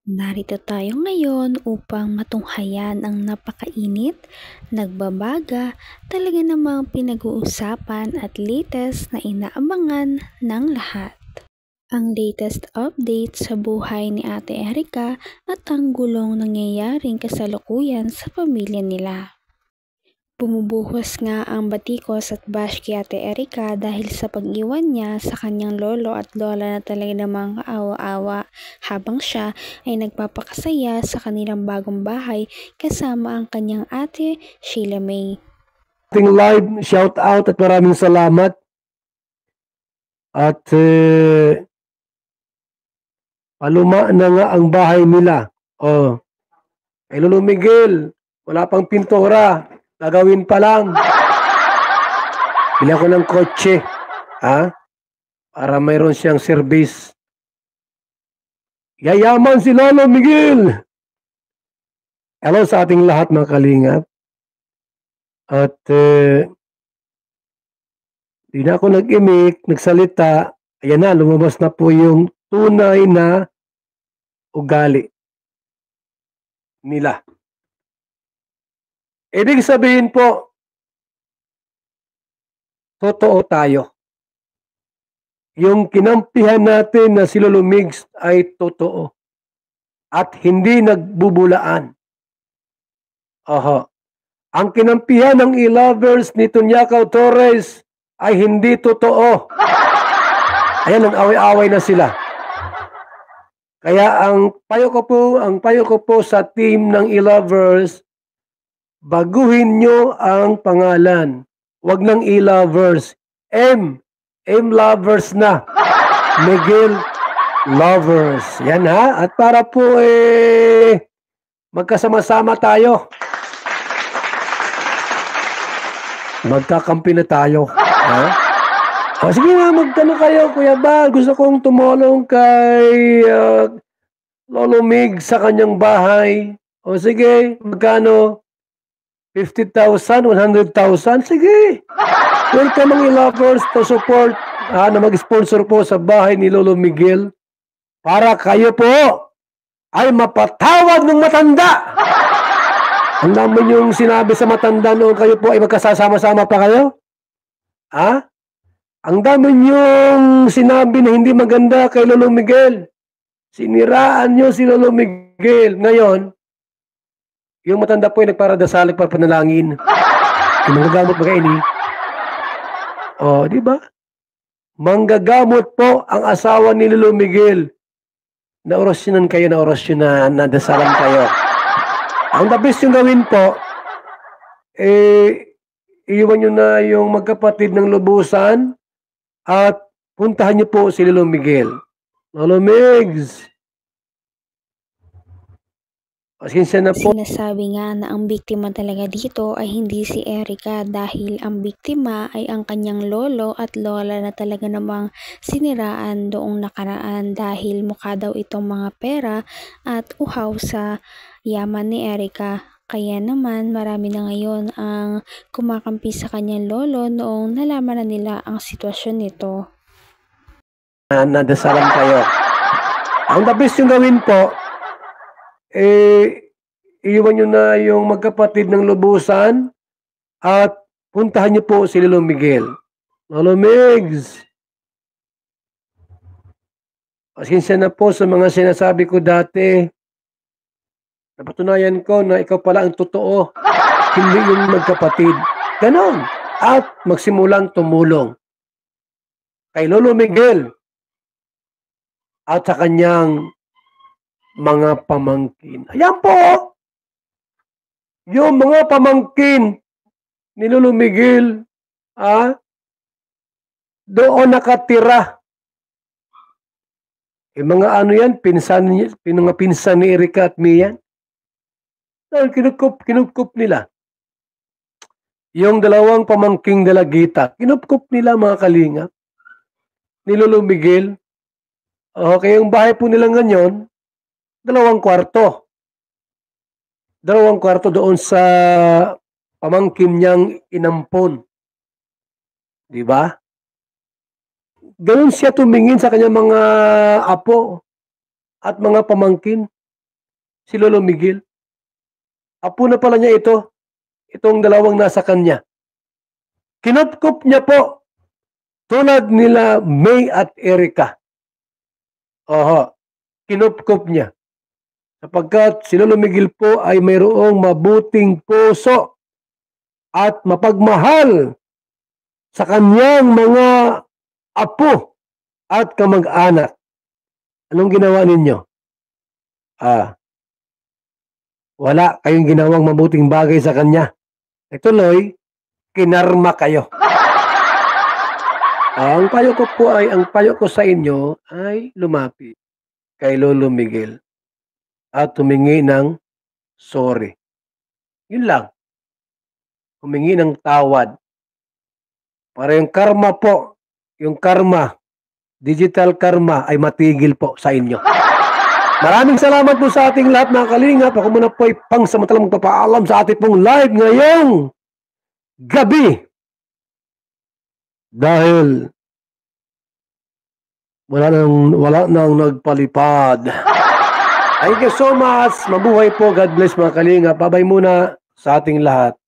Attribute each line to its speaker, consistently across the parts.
Speaker 1: Narito tayo ngayon upang matunghayan ang napakainit, nagbabaga, talaga namang pinag-uusapan at latest na inaabangan ng lahat. Ang latest update sa buhay ni Ate Erika at ang gulong nangyayaring kasalukuyan sa pamilya nila. Bumubuhos nga ang batikos at bash kay Ate Erika dahil sa pag-iwan niya sa kanyang lolo at lola na talaga namang kaawa-awa habang siya ay nagpapakasaya sa kanilang bagong bahay kasama ang kanyang ate Sheila May.
Speaker 2: Ating live shout out at maraming salamat. At paluma na nga ang bahay nila. Kay Lolo Miguel, wala pang pintura. Gagawin pa lang. Bili ako ng kotse. Para mayroon siyang service. Yayaman si Lolo Miguel. Hello sa ating lahat mga kalingap. At di na ako nag-imik, nagsalita. Ayan na, lumabas na po yung tunay na ugali nila. Ibig sabihin po, totoo tayo. Yung kinampihan natin na si Lolo Migs ay totoo. At hindi nagbubulaan. Ang kinampihan ng e-lovers ni Tunyakaw Torres ay hindi totoo. Ayan, nag-away-away na sila. Kaya ang payo ko po sa team ng e-lovers, baguhin nyo ang pangalan. Wag ng e-lovers. M lovers na. Miguel lovers. Yan ha. At para po magkasama-sama tayo. Magkakampi na tayo. Sige nga, magtanong kayo, Kuya Bal. Gusto kong tumulong kay Lolo Mig sa kanyang bahay. Sige, magkano? 50,000, 100,000? Sige. Welcome mga lovers to support na mag-sponsor po sa bahay ni Lolo Miguel para kayo po ay mapatawad ng matanda. Ang naman yung sinabi sa matanda noon kayo po ay magkasama-sama pa kayo? Ang dami yung sinabi na hindi maganda kay Lolo Miguel. Siniraan nyo si Lolo Miguel. Ngayon, yung matanda po ay nagparadasal, nagpapanalangin. Manggagamot ba kayo ini? Di ba? Manggagamot po ang asawa ni Lolo Miguel. Naorasyonan kayo, nadasalan kayo. Ang the best yung gawin po, iiwan nyo na yung magkapatid ng lubusan at puntahan nyo po si Lolo Miguel. Lolo Migs!
Speaker 1: Sinasabi nga na ang biktima talaga dito ay hindi si Erika dahil ang biktima ay ang kanyang lolo at lola na talaga namang siniraan doong nakaraan dahil mukha daw itong mga pera at uhaw sa yaman ni Erika. Kaya naman marami na ngayon ang kumakampi sa kanyang lolo noong nalaman na nila ang sitwasyon nito.
Speaker 2: Nadasalan kayo. Ang the best yung gawin po, iiwan nyo na yung magkapatid ng lubusan at puntahan nyo po si Lolo Miguel. Lolo Migs! Pasensya na po sa mga sinasabi ko dati. Napatunayan ko na ikaw pala ang totoo, hindi yung magkapatid. Ganon. At magsimulang tumulong kay Lolo Miguel at sa kanyang mga pamangkin. Ayan po. Yung mga pamangkin ni Lolo Miguel, doon nakatira. Mga ano yan, pinsan ni Erika at Mian. Dahil kinukup nila. Yung dalawang pamangking dalagita, kinukup nila mga kalingap ni Lolo Miguel. Okay, yung bahay po nila ngayon, 2 kwarto. 2 kwarto doon sa pamangkin niyang inampon. Di ba? Ganun siya tumingin sa kanyang mga apo at mga pamangkin. si Lolo Miguel. Apo na pala niya itong dalawang nasa kanya. Kinupkup niya po, tulad nila May at Erica. Kinupkup niya. Sapagkat si Lolo Miguel po ay mayroong mabuting puso at mapagmahal sa kanyang mga apo at kamag-anak. Anong ginawa ninyo? Wala kayong ginawang mabuting bagay sa kanya. Ituloy, kinarma kayo. Ang payo ko sa inyo ay lumapit kay Lolo Miguel at humingi ng sorry. Yun lang. Humingi ng tawad. Para yung karma po, digital karma ay matigil po sa inyo. Maraming salamat po sa ating lahat mga kalingap. Ako muna po ay pangsamantalang magpapaalam sa ating pong live ngayong gabi. Dahil wala nang nagpalipad. Thank you so much. Mabuhay po. God bless mga kalingap. Babay muna sa ating lahat.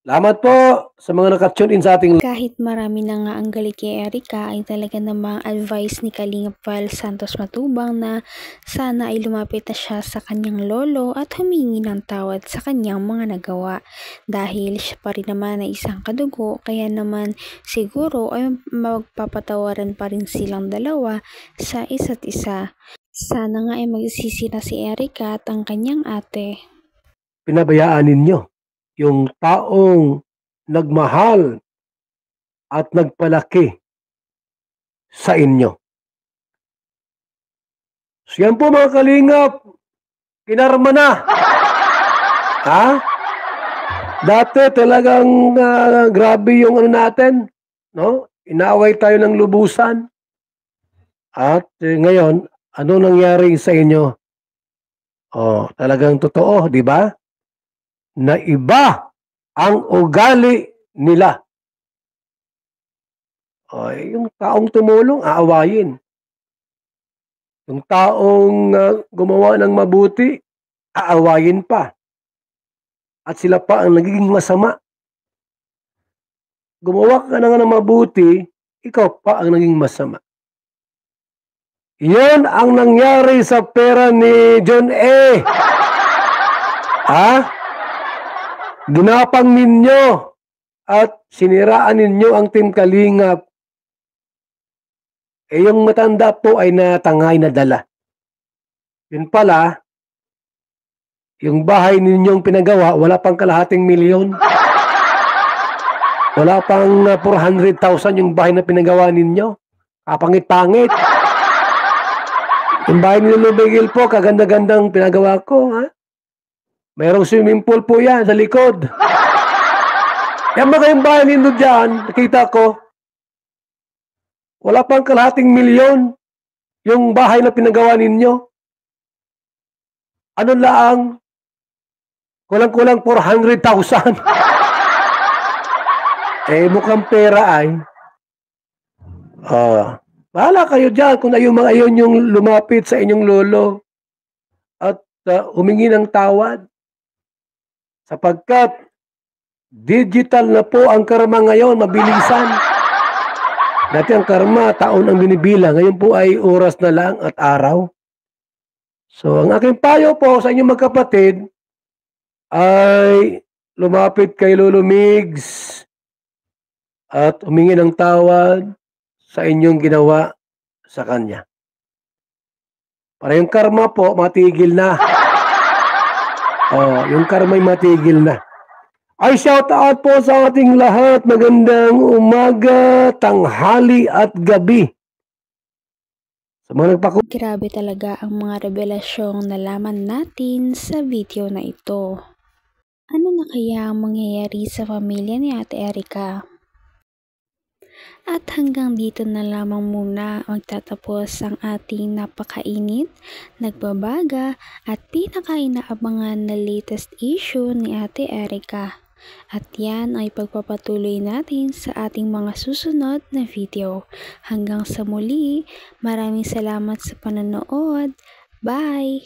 Speaker 2: Salamat po sa mga nakatune in sa ating.
Speaker 1: Kahit marami na nga ang galit kay Erica, ay talaga namang advice ni Kalingap Val Santos Matubang na sana ay lumapit na siya sa kanyang lolo at humingi ng tawad sa kanyang mga nagawa. Dahil siya pa rin naman ay isang kadugo, kaya naman siguro ay magpapatawaran pa rin silang dalawa sa isa't isa. Sana nga ay magsisi na si Erica at ang kanyang ate.
Speaker 2: Pinabayaan ninyo yung taong nagmahal at nagpalaki sa inyo. So yan po mga kalingap, kinarma na. Dati talagang grabe yung natin, no? Inaaway tayo ng lubusan. At ngayon, ano nangyari sa inyo? Talagang totoo, di ba? Na iba ang ugali nila. Yung taong tumulong, aawayin. Yung taong gumawa ng mabuti, aawayin pa. At sila pa ang nagiging masama. Gumawa ka na nga ng mabuti, ikaw pa ang naging masama. Yan ang nangyari sa pera ni John A. Ginapang ninyo at siniraan ninyo ang Team Kalingap. Yung matanda po ay natangay na dala. Yun pala, yung bahay ninyong pinagawa, wala pang kalahating milyon. Wala pang 400,000 yung bahay na pinagawa ninyo. Kapangit-pangit. Yung bahay ni Lolo Miguel po, kaganda-gandang pinagawa ko, mayroong swimming pool po yan sa likod. Yan ba kayong bahay nindo dyan? Nakita ko. Wala pang kalahating milyon yung bahay na pinagawa ninyo. Ano lang? Kulang-kulang 400,000. Mukhang pera ay. Bahala kayo dyan kung ayaw yung lumapit sa inyong lolo at humingi ng tawad. Sapagkat digital na po ang karma ngayon, mabilisan. Dati ang karma, taon ang binibilang. Ngayon po ay oras na lang at araw. So, ang aking payo po sa inyong magkapatid ay lumapit kay Lolo Migs at humingi ng tawad sa inyong ginawa sa kanya. Para yung karma po, matigil na. Yung karma'y matigil na. Ay shout out po sa ating lahat. Magandang umaga, tanghali at gabi. Sa mga
Speaker 1: Grabe talaga ang mga revelasyong nalaman natin sa video na ito. Ano na kaya ang mangyayari sa pamilya ni Ate Erica? At hanggang dito na lamang muna magtatapos ang ating napakainit, nagbabaga at pinaka-inaabangan na latest issue ni Ate Erica. At yan ay pagpapatuloy natin sa ating mga susunod na video. Hanggang sa muli, maraming salamat sa panonood. Bye!